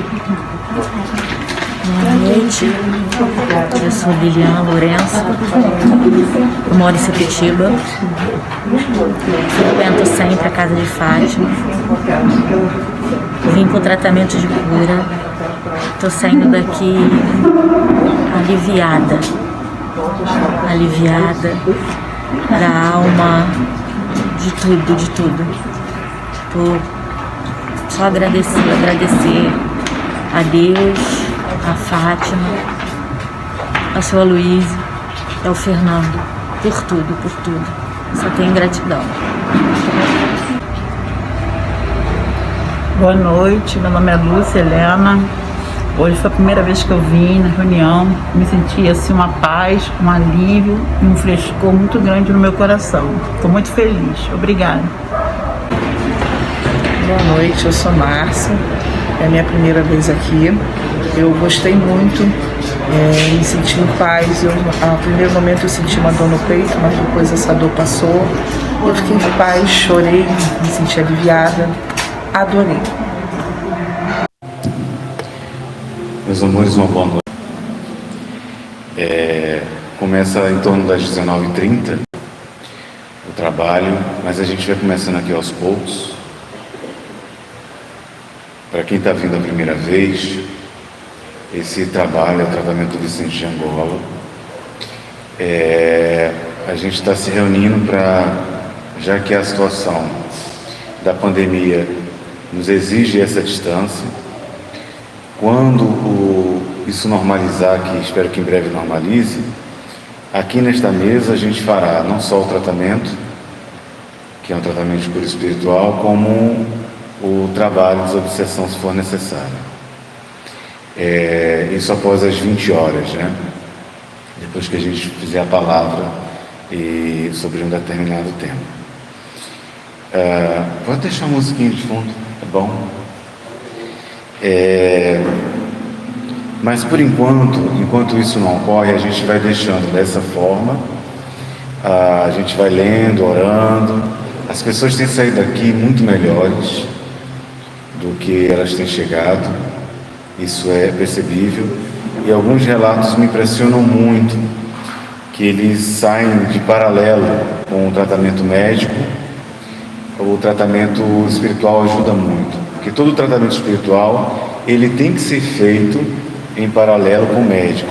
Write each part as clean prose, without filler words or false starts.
Boa noite, eu sou Lilian Lourenço, eu moro em Sepetiba, frequento sempre a Casa de Fátima, vim com tratamento de cura, estou saindo daqui aliviada da alma, de tudo. Estou só agradecer a Deus, a Fátima, ao seu Aloysio, ao Fernando, por tudo. Só tenho gratidão. Boa noite, meu nome é Lúcia Helena. Hoje foi a primeira vez que eu vim na reunião. Me senti assim uma paz, um alívio e um frescor muito grande no meu coração. Estou muito feliz. Obrigada. Boa noite, eu sou Márcia. É a minha primeira vez aqui. Eu gostei muito, me senti em paz. No primeiro momento eu senti uma dor no peito, mas depois essa dor passou. Eu fiquei em paz, chorei, me senti aliviada, adorei. Meus amores, uma boa noite. Começa em torno das 19h30 o trabalho, mas a gente vai começando aqui aos poucos. Para quem está vindo a primeira vez, esse trabalho é o tratamento do Vicente de Angola. A gente está se reunindo já que a situação da pandemia nos exige essa distância, quando isso normalizar, que espero que em breve normalize, aqui nesta mesa a gente fará não só o tratamento, que é um tratamento de cura espiritual, como o trabalho de desobsessão, se for necessário. Isso após as 20 horas, né? Depois que a gente fizer a palavra sobre um determinado tema. Pode deixar a musiquinha de fundo, tá bom? Mas por enquanto isso não ocorre, a gente vai deixando dessa forma, a gente vai lendo, orando. As pessoas têm saído daqui muito melhores do que elas têm chegado, isso é percebível, e alguns relatos me impressionam muito, que eles saem de paralelo com o tratamento médico. O tratamento espiritual ajuda muito, porque todo tratamento espiritual ele tem que ser feito em paralelo com o médico,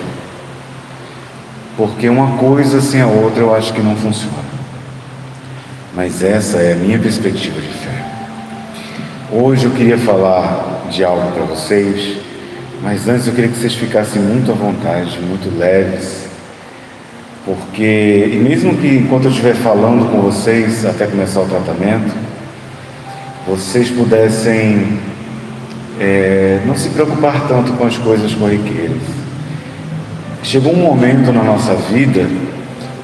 porque uma coisa sem a outra eu acho que não funciona. Mas essa é a minha perspectiva de fé. Hoje eu queria falar de algo para vocês, mas antes eu queria que vocês ficassem muito à vontade, muito leves, porque, e mesmo que enquanto eu estiver falando com vocês até começar o tratamento, vocês pudessem não se preocupar tanto com as coisas corriqueiras. Chegou um momento na nossa vida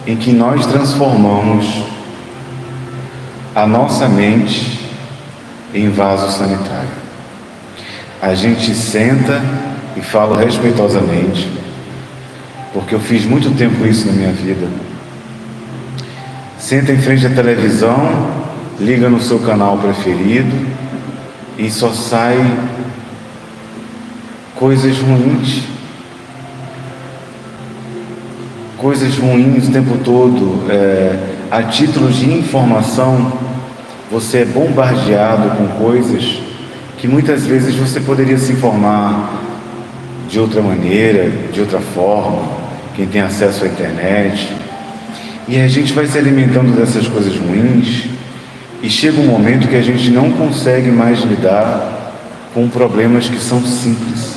em que nós transformamos a nossa mente em vaso sanitário. A gente senta e fala respeitosamente, porque eu fiz muito tempo isso na minha vida. Senta em frente à televisão, liga no seu canal preferido e só sai coisas ruins o tempo todo. A título de informação, você é bombardeado com coisas que muitas vezes você poderia se informar de outra maneira, de outra forma, quem tem acesso à internet. E a gente vai se alimentando dessas coisas ruins e chega um momento que a gente não consegue mais lidar com problemas que são simples,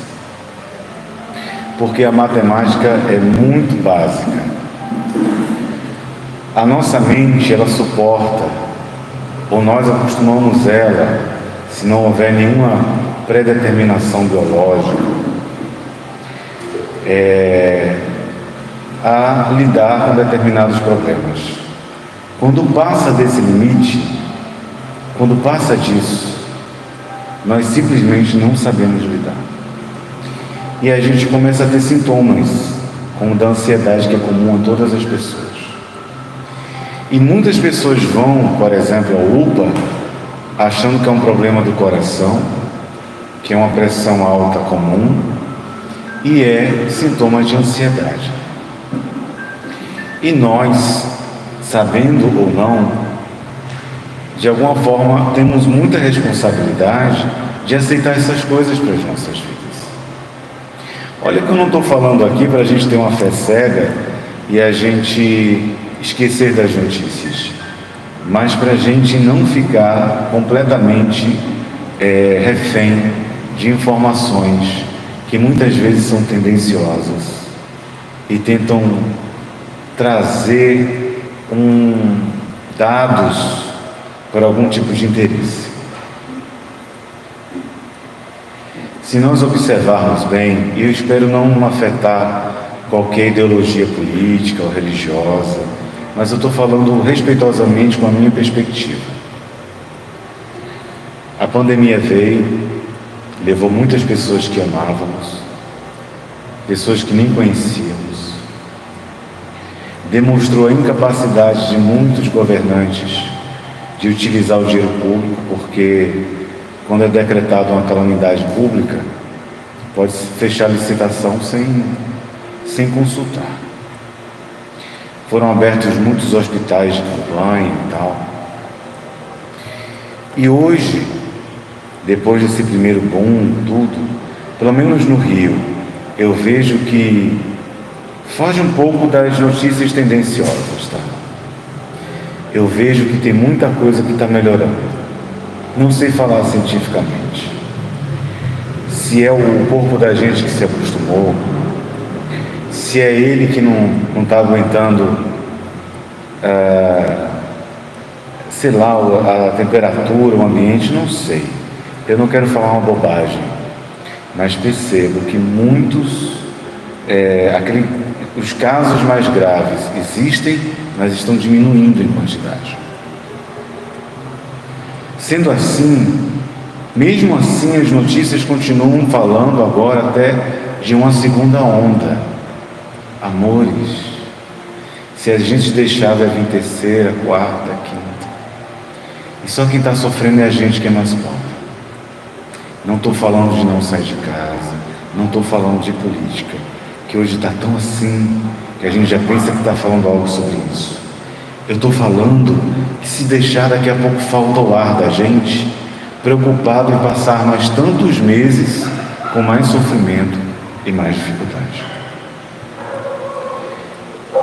porque a matemática é muito básica. A nossa mente, ela suporta, ou nós acostumamos ela, se não houver nenhuma predeterminação biológica, a lidar com determinados problemas. Quando passa desse limite, quando passa disso, nós simplesmente não sabemos lidar. E a gente começa a ter sintomas, como da ansiedade, que é comum a todas as pessoas. E muitas pessoas vão, por exemplo, ao UPA, achando que é um problema do coração, que é uma pressão alta comum e é sintoma de ansiedade. E nós, sabendo ou não, de alguma forma temos muita responsabilidade de aceitar essas coisas para as nossas vidas. Olha que eu não estou falando aqui para a gente ter uma fé cega e a gente esquecer das notícias, mas para a gente não ficar completamente refém de informações que muitas vezes são tendenciosas e tentam trazer dados para algum tipo de interesse. Se nós observarmos bem, e eu espero não afetar qualquer ideologia política ou religiosa, mas eu estou falando respeitosamente com a minha perspectiva. A pandemia veio, levou muitas pessoas que amávamos, pessoas que nem conhecíamos, demonstrou a incapacidade de muitos governantes de utilizar o dinheiro público, porque quando é decretada uma calamidade pública, pode fechar a licitação sem consultar. Foram abertos muitos hospitais de campanha e tal. E hoje, depois desse primeiro boom, tudo, pelo menos no Rio, eu vejo que foge um pouco das notícias tendenciosas, tá? Eu vejo que tem muita coisa que está melhorando. Não sei falar cientificamente. Se é o corpo da gente que se acostumou, se é ele que não está aguentando, sei lá, a temperatura, o ambiente, não sei. Eu não quero falar uma bobagem, mas percebo que os casos mais graves existem, mas estão diminuindo em quantidade. Sendo assim, mesmo assim, as notícias continuam falando agora até de uma segunda onda. Amores, se a gente deixar, vai vir terceira, quarta, quinta. E só quem está sofrendo é a gente que é mais pobre. Não estou falando de não sair de casa, não estou falando de política, que hoje está tão assim, que a gente já pensa que está falando algo sobre isso. Eu estou falando que se deixar, daqui a pouco falta o ar da gente, preocupado em passar mais tantos meses com mais sofrimento e mais dificuldade.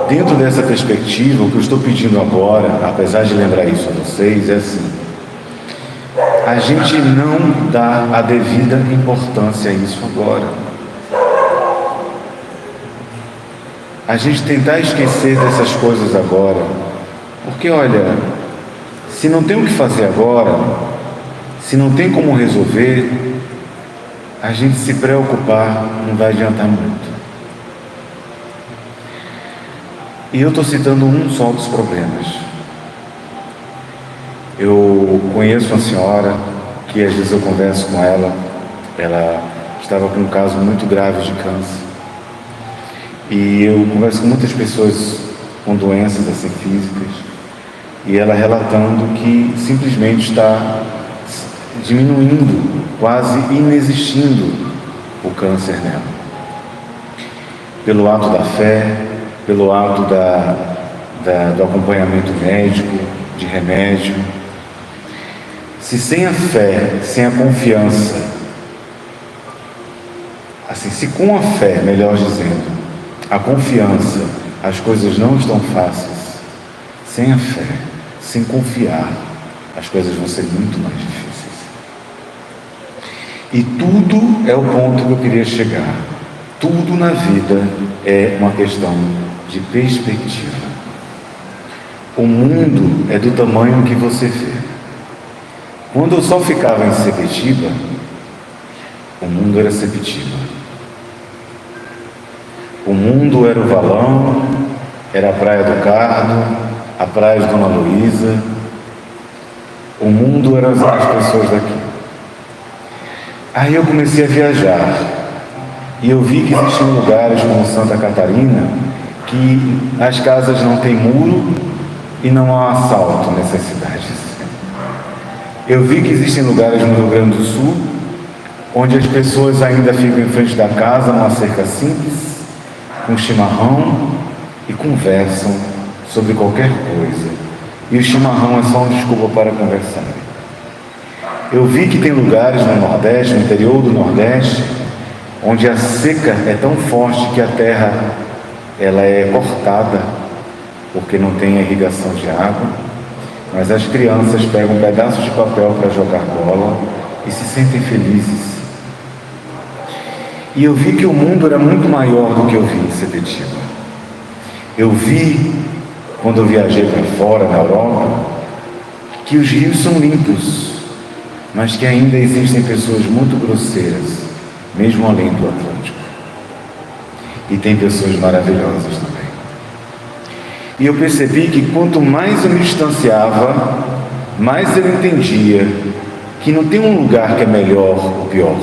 Dentro dessa perspectiva, o que eu estou pedindo agora, apesar de lembrar isso a vocês, é assim: a gente não dá a devida importância a isso agora. A gente tentar esquecer dessas coisas agora, porque olha, se não tem o que fazer agora, se não tem como resolver, a gente se preocupar não vai adiantar muito. E eu estou citando um só dos problemas. Eu conheço uma senhora que às vezes eu converso com ela estava com um caso muito grave de câncer. E eu converso com muitas pessoas com doenças assim físicas, e ela relatando que simplesmente está diminuindo, quase inexistindo o câncer nela. Pelo ato da fé, pelo ato do acompanhamento médico, de remédio. Se sem a fé, sem a confiança, assim, se com a fé, melhor dizendo, a confiança, as coisas não estão fáceis, sem a fé, sem confiar, as coisas vão ser muito mais difíceis. E tudo é o ponto que eu queria chegar. Tudo na vida é uma questão de perspectiva. O mundo é do tamanho que você vê. Quando eu só ficava em Sepetiba, o mundo era Sepetiba. O mundo era o Valão, era a Praia do Cardo, a Praia de Dona Luísa. O mundo eram as pessoas daqui. Aí eu comecei a viajar e eu vi que existiam lugares como Santa Catarina que as casas não têm muro e não há assalto nessas cidades. Eu vi que existem lugares no Rio Grande do Sul onde as pessoas ainda ficam em frente da casa numa cerca simples, com chimarrão e conversam sobre qualquer coisa. E o chimarrão é só uma desculpa para conversar. Eu vi que tem lugares no Nordeste, no interior do Nordeste, onde a seca é tão forte que a terra ela é cortada porque não tem irrigação de água, mas as crianças pegam um pedaço de papel para jogar bola e se sentem felizes. E eu vi que o mundo era muito maior do que eu vi em Sepetiba. Eu vi, quando eu viajei para fora, na Europa, que os rios são limpos, mas que ainda existem pessoas muito grosseiras, mesmo além do Atlântico. E tem pessoas maravilhosas também. E eu percebi que quanto mais eu me distanciava, mais eu entendia que não tem um lugar que é melhor ou pior.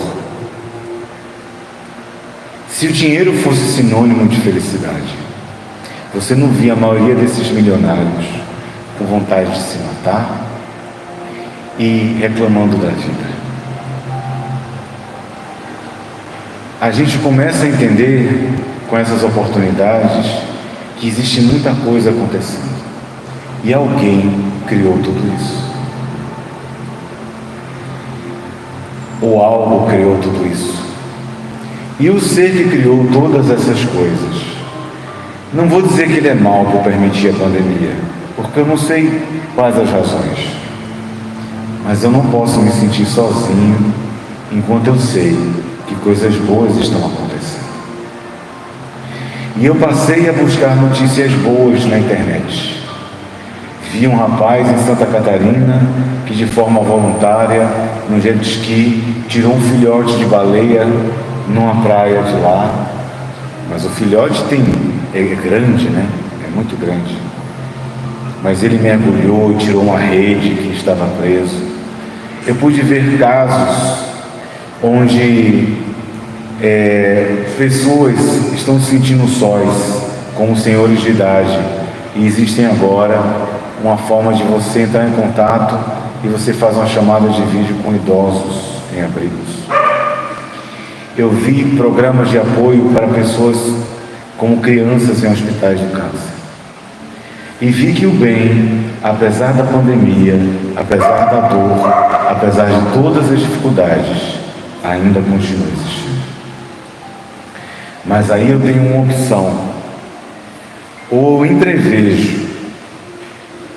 Se o dinheiro fosse sinônimo de felicidade, você não via a maioria desses milionários com vontade de se matar e reclamando da vida. A gente começa a entender com essas oportunidades que existe muita coisa acontecendo e alguém criou tudo isso, ou algo criou tudo isso. E o ser que criou todas essas coisas, não vou dizer que ele é mau por permitir a pandemia, porque eu não sei quais as razões, mas eu não posso me sentir sozinho enquanto eu sei que coisas boas estão acontecendo. E eu passei a buscar notícias boas na internet. Vi um rapaz em Santa Catarina que, de forma voluntária, no jet ski, tirou um filhote de baleia numa praia de lá. Mas o filhote é grande, né? É muito grande. Mas ele mergulhou e tirou uma rede que estava preso. Eu pude ver casos onde pessoas estão se sentindo sóis, como senhores de idade, e existem agora uma forma de você entrar em contato e você faz uma chamada de vídeo com idosos em abrigos. Eu vi programas de apoio para pessoas como crianças em hospitais do câncer. E vi que o bem, apesar da pandemia, apesar da dor, apesar de todas as dificuldades, ainda continua existindo. Mas aí eu tenho uma opção: ou eu entrevejo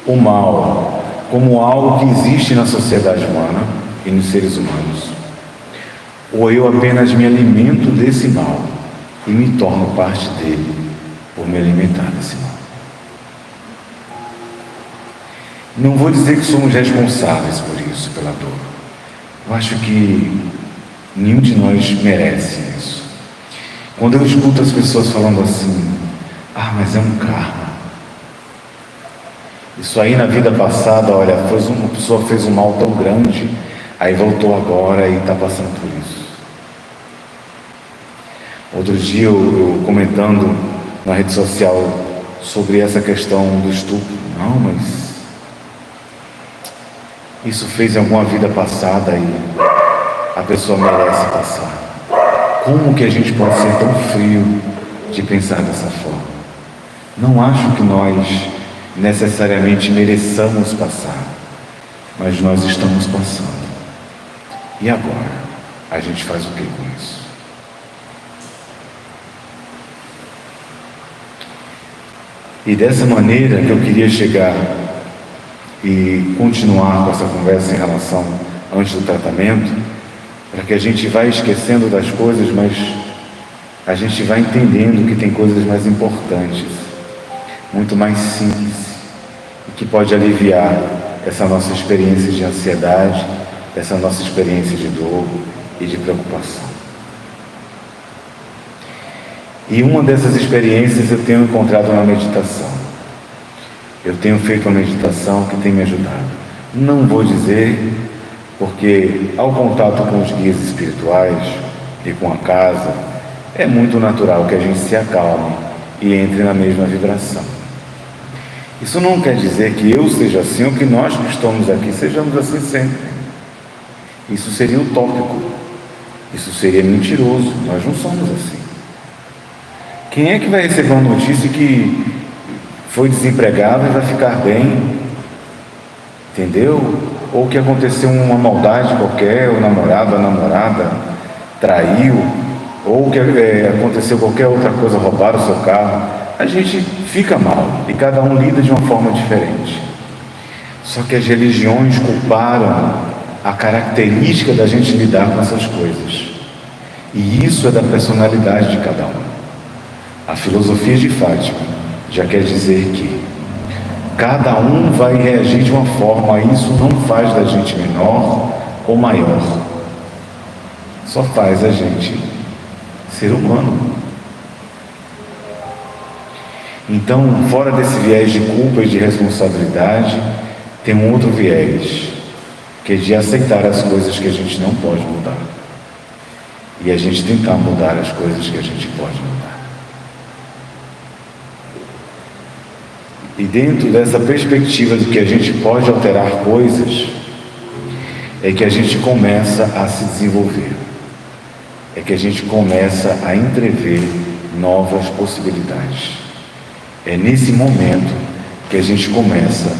o mal como algo que existe na sociedade humana e nos seres humanos, ou eu apenas me alimento desse mal e me torno parte dele por me alimentar desse mal. Não vou dizer que somos responsáveis por isso, pela dor. Eu acho que nenhum de nós merece isso. Quando eu escuto as pessoas falando assim: ah, mas é um karma. Isso aí na vida passada, olha, uma pessoa fez um mal tão grande, aí voltou agora e está passando por isso. Outro dia eu comentando na rede social sobre essa questão do estupro. Não, mas isso fez em alguma vida passada e a pessoa merece passar. Como que a gente pode ser tão frio de pensar dessa forma? Não acho que nós necessariamente mereçamos passar, mas nós estamos passando. E agora? A gente faz o que com isso? E dessa maneira que eu queria chegar e continuar com essa conversa em relação antes do tratamento, para que a gente vá esquecendo das coisas, mas a gente vai entendendo que tem coisas mais importantes, muito mais simples, e que pode aliviar essa nossa experiência de ansiedade, essa nossa experiência de dor e de preocupação. E uma dessas experiências eu tenho encontrado na meditação. Eu tenho feito uma meditação que tem me ajudado. Não vou dizer, porque ao contato com os guias espirituais e com a casa, é muito natural que a gente se acalme e entre na mesma vibração. Isso não quer dizer que eu seja assim ou que nós que estamos aqui sejamos assim sempre. Isso seria utópico. Isso seria mentiroso, nós não somos assim. Quem é que vai receber uma notícia que foi desempregado e vai ficar bem? Entendeu? Ou que aconteceu uma maldade qualquer, o namorado, a namorada traiu, ou que aconteceu qualquer outra coisa, roubaram o seu carro. A gente fica mal e cada um lida de uma forma diferente. Só que as religiões culparam a característica da gente lidar com essas coisas. E isso é da personalidade de cada um. A filosofia de Fátima já quer dizer que cada um vai reagir de uma forma, isso não faz da gente menor ou maior. Só faz a gente ser humano. Então, fora desse viés de culpa e de responsabilidade, tem um outro viés, que é de aceitar as coisas que a gente não pode mudar. E a gente tentar mudar as coisas que a gente pode mudar. E dentro dessa perspectiva de que a gente pode alterar coisas, é que a gente começa a se desenvolver. É que a gente começa a entrever novas possibilidades. É nesse momento que a gente começa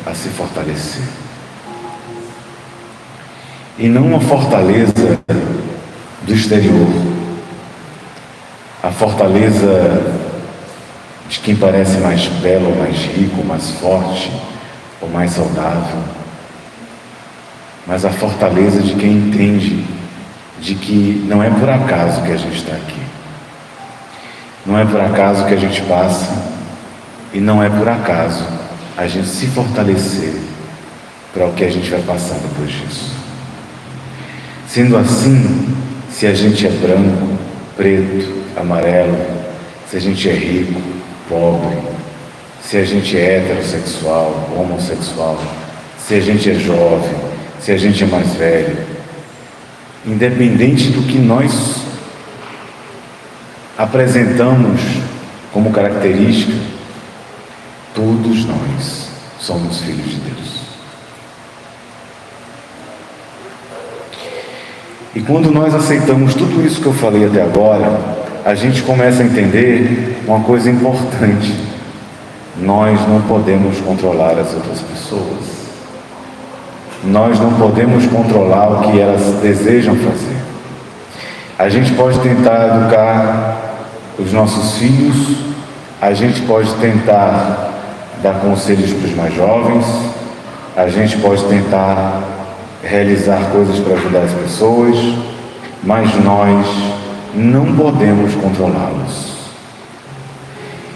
a se fortalecer. E não uma fortaleza do exterior, a fortaleza de quem parece mais belo, ou mais rico, ou mais forte, ou mais saudável, mas a fortaleza de quem entende de que não é por acaso que a gente está aqui, não é por acaso que a gente passa, e não é por acaso a gente se fortalecer para o que a gente vai passar depois disso. Sendo assim, se a gente é branco, preto, amarelo, se a gente é rico, pobre, se a gente é heterossexual, homossexual, se a gente é jovem, se a gente é mais velho, independente do que nós apresentamos como característica, todos nós somos filhos de Deus. E quando nós aceitamos tudo isso que eu falei até agora, a gente começa a entender uma coisa importante. Nós não podemos controlar as outras pessoas. Nós não podemos controlar o que elas desejam fazer. A gente pode tentar educar os nossos filhos, a gente pode tentar dar conselhos para os mais jovens, a gente pode tentar realizar coisas para ajudar as pessoas, mas nós não podemos controlá-los.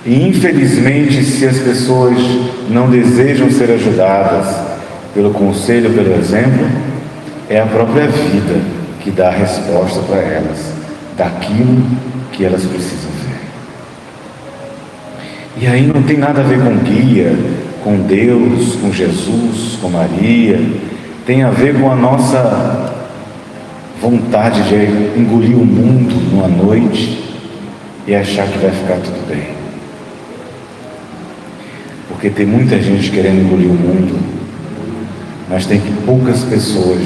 E infelizmente, se as pessoas não desejam ser ajudadas pelo conselho, pelo exemplo, é a própria vida que dá a resposta para elas, daquilo que elas precisam ver. E aí não tem nada a ver com guia, com Deus, com Jesus, com Maria, tem a ver com a nossa vontade de engolir o mundo numa noite e achar que vai ficar tudo bem. Porque tem muita gente querendo engolir o mundo, mas tem poucas pessoas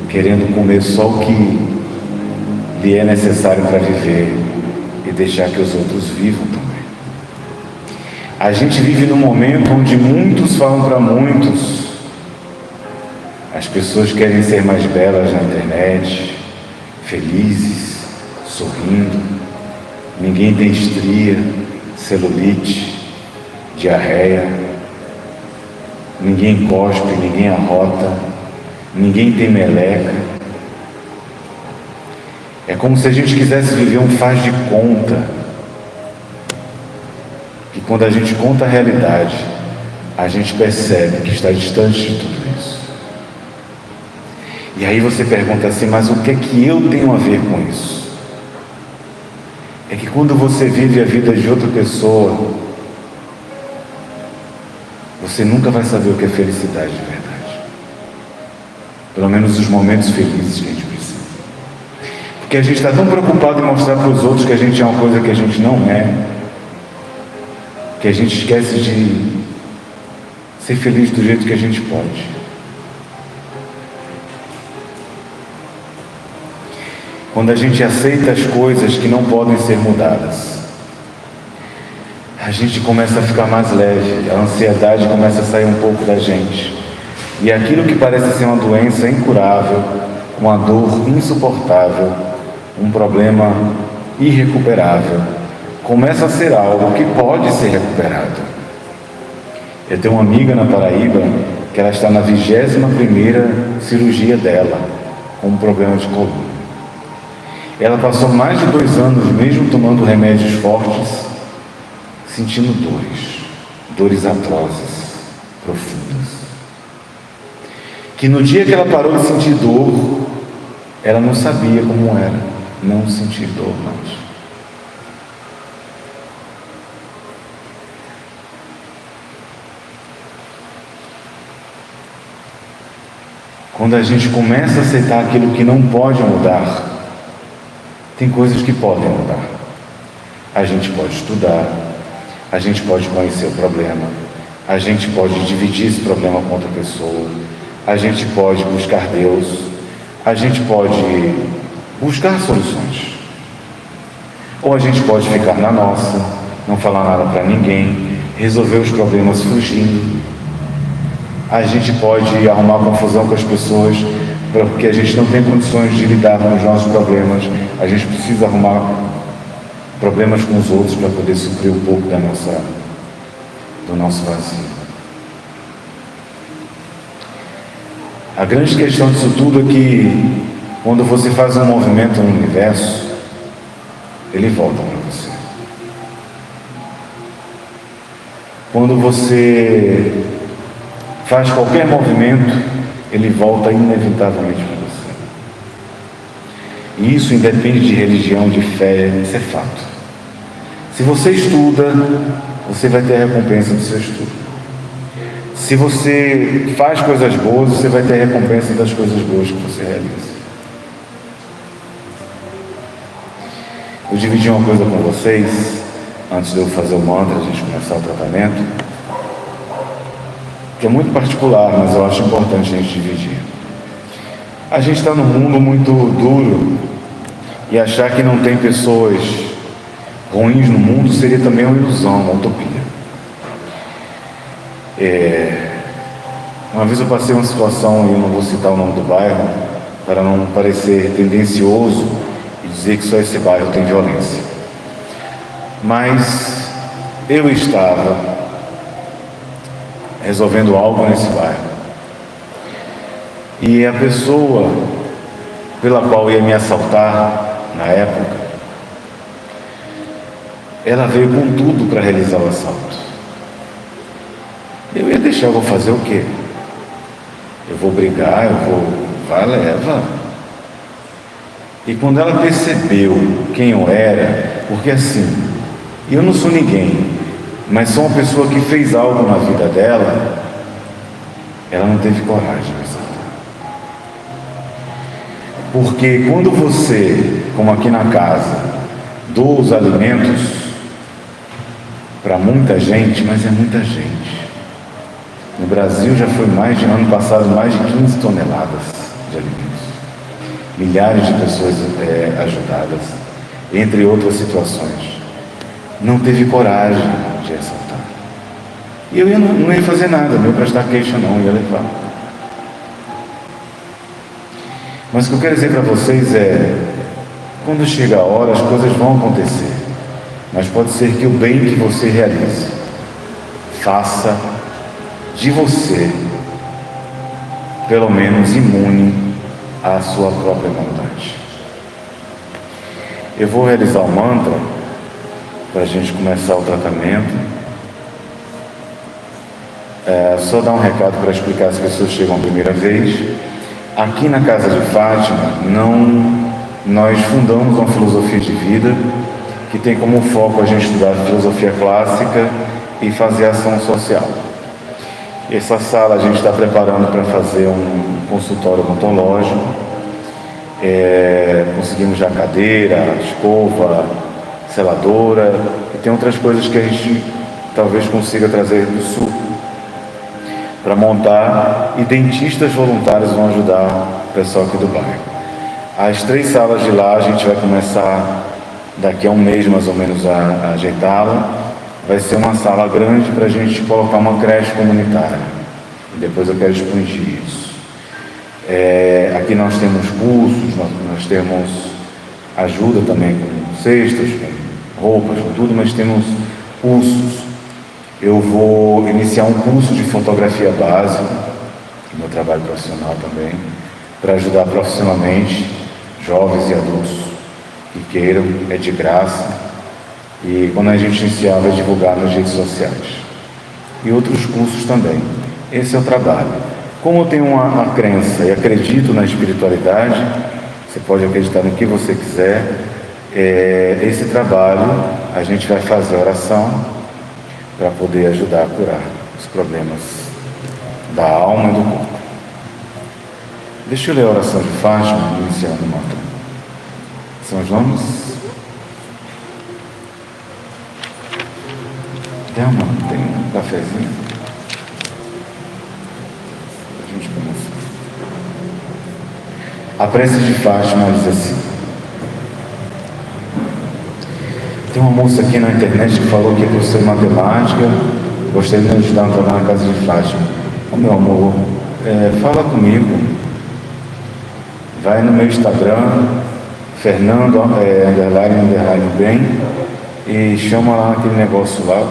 querendo comer só o que lhe é necessário para viver e deixar que os outros vivam também. A gente vive num momento onde muitos falam para muitos. As pessoas querem ser mais belas na internet, felizes, sorrindo. Ninguém tem estria, celulite, diarreia. Ninguém cospe, ninguém arrota, ninguém tem meleca. É como se a gente quisesse viver um faz de conta. Que quando a gente conta a realidade, a gente percebe que está distante de tudo isso. E aí você pergunta assim, mas o que é que eu tenho a ver com isso? É que quando você vive a vida de outra pessoa, você nunca vai saber o que é felicidade de verdade. Pelo menos os momentos felizes que a gente precisa. Porque a gente está tão preocupado em mostrar para os outros que a gente é uma coisa que a gente não é, que a gente esquece de ser feliz do jeito que a gente pode. quando a gente aceita as coisas que não podem ser mudadas, a gente começa a ficar mais leve, a ansiedade começa a sair um pouco da gente. E aquilo que parece ser uma doença incurável, uma dor insuportável, um problema irrecuperável, começa a ser algo que pode ser recuperado. Eu tenho uma amiga na Paraíba que ela está na 21ª cirurgia dela, com um problema de coluna. Ela passou mais de 2 anos, mesmo tomando remédios fortes, sentindo dores atrozes, profundas. Que no dia que ela parou de sentir dor, ela não sabia como era não sentir dor mais. Quando a gente começa a aceitar aquilo que não pode mudar, tem coisas que podem mudar. A gente pode estudar, a gente pode conhecer o problema, a gente pode dividir esse problema com outra pessoa, a gente pode buscar Deus, a gente pode buscar soluções. Ou a gente pode ficar na nossa, não falar nada para ninguém, resolver os problemas fugindo. A gente pode arrumar confusão com as pessoas, porque a gente não tem condições de lidar com os nossos problemas. A gente precisa arrumar problemas com os outros para poder suprir um pouco do nosso vazio. A grande questão disso tudo é que quando você faz um movimento no universo, ele volta para você. Quando você faz qualquer movimento, ele volta inevitavelmente para você. E isso independe de religião, de fé, isso é fato. Se você estuda, você vai ter a recompensa do seu estudo. Se você faz coisas boas, você vai ter a recompensa das coisas boas que você realiza. Eu dividi uma coisa com vocês, antes de eu fazer o mantra, a gente começar o tratamento, que é muito particular, mas eu acho importante a gente dividir. A gente está num mundo muito duro, e achar que não tem pessoas ruins no mundo seria também uma ilusão, uma utopia. Uma vez eu passei uma situação, e eu não vou citar o nome do bairro, para não parecer tendencioso e dizer que só esse bairro tem violência. Mas eu estava resolvendo algo nesse bairro, e a pessoa pela qual ia me assaltar na época, ela veio com tudo para realizar o assalto. Eu ia deixar, eu vou fazer o quê? Eu vou brigar, vai, leva. E quando ela percebeu quem eu era, porque assim, eu não sou ninguém, mas sou uma pessoa que fez algo na vida dela, ela não teve coragem de me assaltar. Porque quando você, como aqui na casa, doa os alimentos para muita gente, mas é muita gente. No Brasil já foi ano passado, mais de 15 toneladas de alimentos. Milhares de pessoas ajudadas, entre outras situações. Não teve coragem de assaltar. E eu não ia fazer nada, não ia prestar queixa não, ia levar. Mas o que eu quero dizer para vocês é, quando chega a hora, as coisas vão acontecer. Mas pode ser que o bem que você realize faça de você, pelo menos, imune à sua própria vontade. Eu vou realizar o mantra para a gente começar o tratamento. Só dar um recado para explicar, as pessoas chegam a primeira vez. Aqui na Casa de Fátima, nós fundamos uma filosofia de vida que tem como foco a gente estudar filosofia clássica e fazer ação social. Essa sala a gente está preparando para fazer um consultório odontológico. Conseguimos já cadeira, escova, seladora, e tem outras coisas que a gente talvez consiga trazer do sul para montar, e dentistas voluntários vão ajudar o pessoal aqui do bairro. As 3 salas de lá a gente vai começar daqui a um mês mais ou menos a ajeitá-la. Vai ser uma sala grande para a gente colocar uma creche comunitária. E depois eu quero expandir isso. Aqui nós temos cursos, nós temos ajuda também com cestas, com roupas, com tudo, mas temos cursos. Eu vou iniciar um curso de fotografia básica, no meu trabalho profissional também, para ajudar profissionalmente jovens e adultos que queiram, é de graça. E quando a gente iniciar, vai divulgar nas redes sociais. E outros cursos também. Esse é o trabalho. Como eu tenho uma crença e acredito na espiritualidade, você pode acreditar no que você quiser, esse trabalho a gente vai fazer oração para poder ajudar a curar os problemas da alma e do corpo. Deixa eu ler a oração de Fátima, iniciando uma. São os nomes? Tem um cafezinho? A gente começa. A prece de Fátima diz assim. Tem uma moça aqui na internet que falou que é professora de matemática, gostaria de me ajudar a trabalhar na casa de Fátima. Meu amor, fala comigo. Vai no meu Instagram, Fernando, _, bem, e chama lá aquele negócio lá,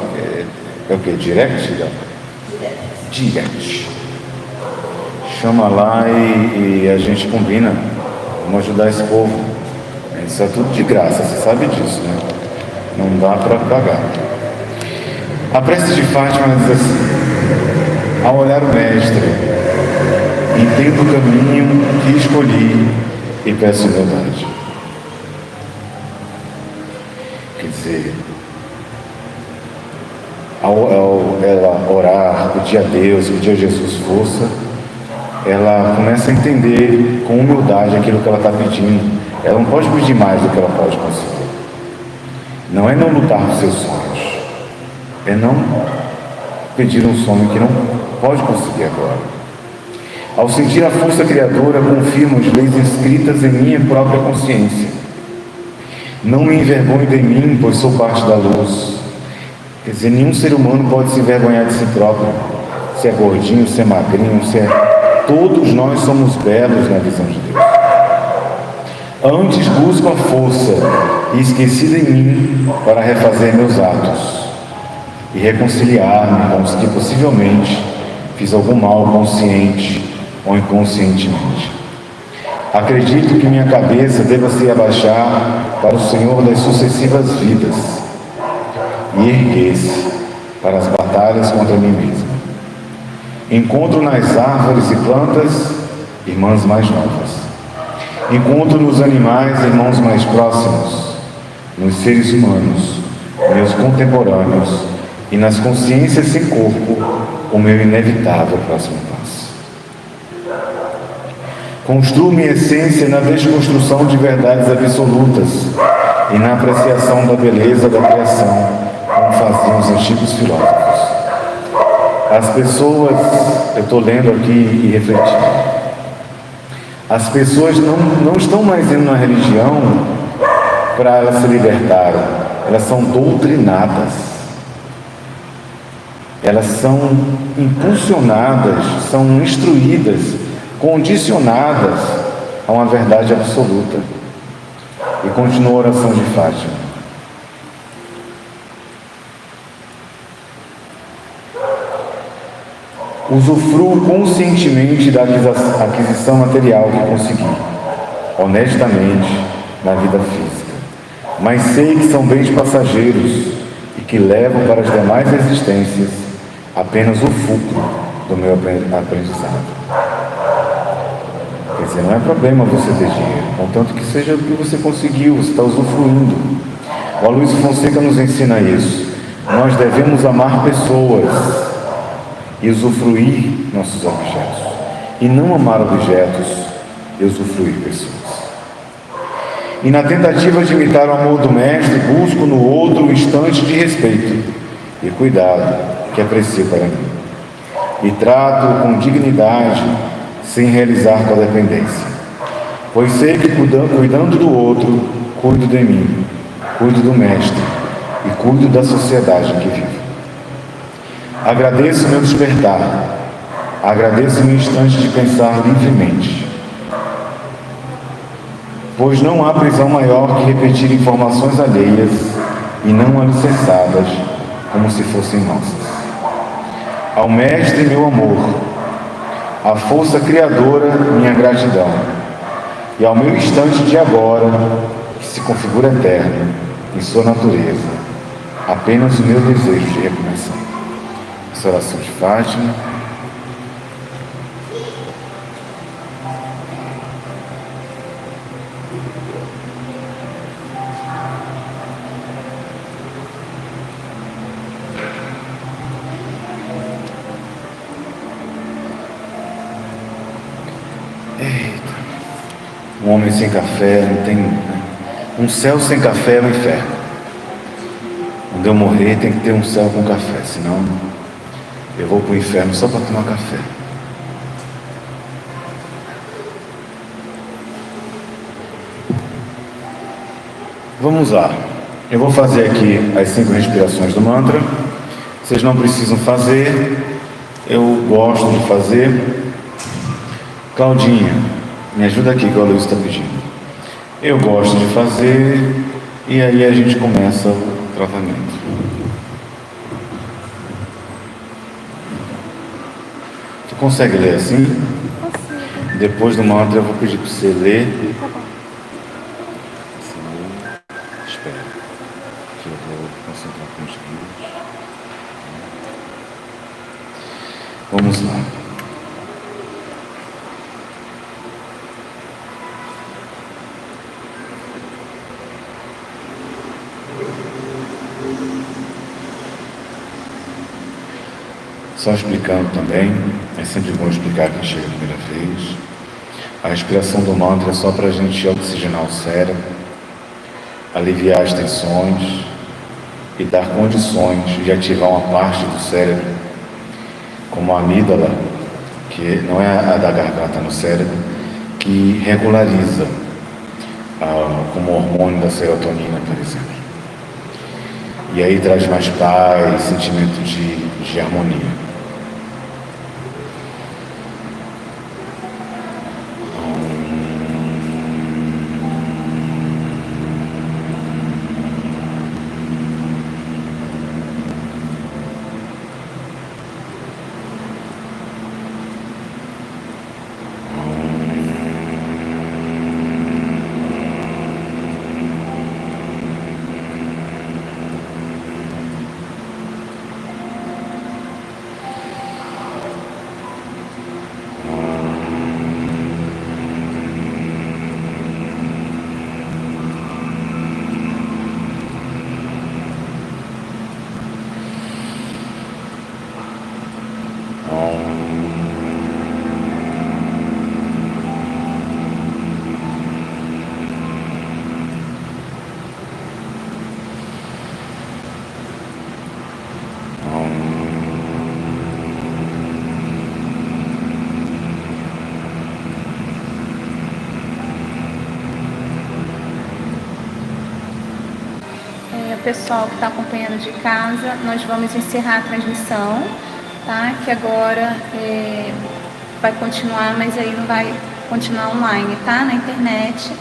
é o que? Direct? Direct. Chama lá e a gente combina, vamos ajudar esse povo. Isso é tudo de graça, você sabe disso, né? Não dá para pagar. A prece de Fátima diz assim: ao olhar o Mestre, entendo o caminho que escolhi e peço humildade. Quer dizer, ao ela orar, pedir a Deus, pedir a Jesus força, ela começa a entender com humildade aquilo que ela está pedindo. Ela não pode pedir mais do que ela pode conseguir. Não é não lutar por seus sonhos, é não pedir um sonho que não pode conseguir agora. Ao sentir a força criadora, confirmo as leis escritas em minha própria consciência. Não me envergonho de mim, pois sou parte da luz. Quer dizer, nenhum ser humano pode se envergonhar de si próprio. Se é gordinho, se é magrinho, se é... Todos nós somos belos na visão de Deus. Antes busco a força esquecida em mim para refazer meus atos e reconciliar-me com os que possivelmente fiz algum mal consciente ou inconscientemente. Acredito que minha cabeça deva se abaixar para o Senhor das sucessivas vidas e erguer-se para as batalhas contra mim mesmo. Encontro nas árvores e plantas irmãs mais novas. Encontro nos animais irmãos mais próximos, nos seres humanos, meus contemporâneos, e nas consciências sem corpo, o meu inevitável próximo passo. Construo minha essência na desconstrução de verdades absolutas e na apreciação da beleza da criação, como faziam os antigos filósofos. As pessoas, eu estou lendo aqui e refletindo, as pessoas não estão mais indo na religião para elas se libertarem, elas são doutrinadas, elas são impulsionadas, são instruídas, condicionadas a uma verdade absoluta. E continua a oração de Fátima. Usufruo conscientemente da aquisição material que consegui, honestamente, na vida física, mas sei que são bens passageiros e que levam para as demais existências apenas o fulcro do meu aprendizado. Quer dizer, não é problema você ter dinheiro, contanto que seja o que você conseguiu, você está usufruindo. O Aloysio Fonseca nos ensina isso. Nós devemos amar pessoas e usufruir nossos objetos, e não amar objetos e usufruir pessoas. E na tentativa de imitar o amor do Mestre, busco no outro um instante de respeito e cuidado que aprecio para mim, e trato com dignidade sem realizar codependência, pois sei que cuidando do outro, cuido de mim, cuido do Mestre e cuido da sociedade em que vivo. Agradeço meu despertar, agradeço meu instante de pensar livremente, pois não há prisão maior que repetir informações alheias e não alicerçadas como se fossem nossas. Ao Mestre, meu amor, à força criadora, minha gratidão, e ao meu instante de agora, que se configura eterno em sua natureza, apenas o meu desejo de recomeçar. Essa oração de Fátima. Um homem sem café não tem, né? Um céu sem café é um inferno. Quando eu morrer tem que ter um céu com café, senão eu vou para o inferno só para tomar café. Vamos lá. Eu vou fazer aqui as 5 respirações do mantra. Vocês não precisam fazer, eu gosto de fazer. Claudinha, me ajuda aqui que o Luiz está pedindo. Eu gosto de fazer e aí a gente começa o tratamento. Você consegue ler assim? Consigo. Depois do mantra eu vou pedir para você ler. Tá bom. Espera, que eu vou concentrar com os livros. Vamos lá. Só explicando também, é sempre bom explicar quem chega a primeira vez. A respiração do mantra é só para a gente oxigenar o cérebro, aliviar as tensões e dar condições de ativar uma parte do cérebro, como a amígdala, que não é a da garganta no cérebro, que regulariza como hormônio da serotonina, por exemplo. E aí traz mais paz, sentimento de harmonia. Pessoal que está acompanhando de casa, nós vamos encerrar a transmissão, tá? Que agora vai continuar, mas aí não vai continuar online, tá? Na internet.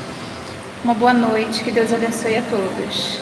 Uma boa noite, que Deus abençoe a todos.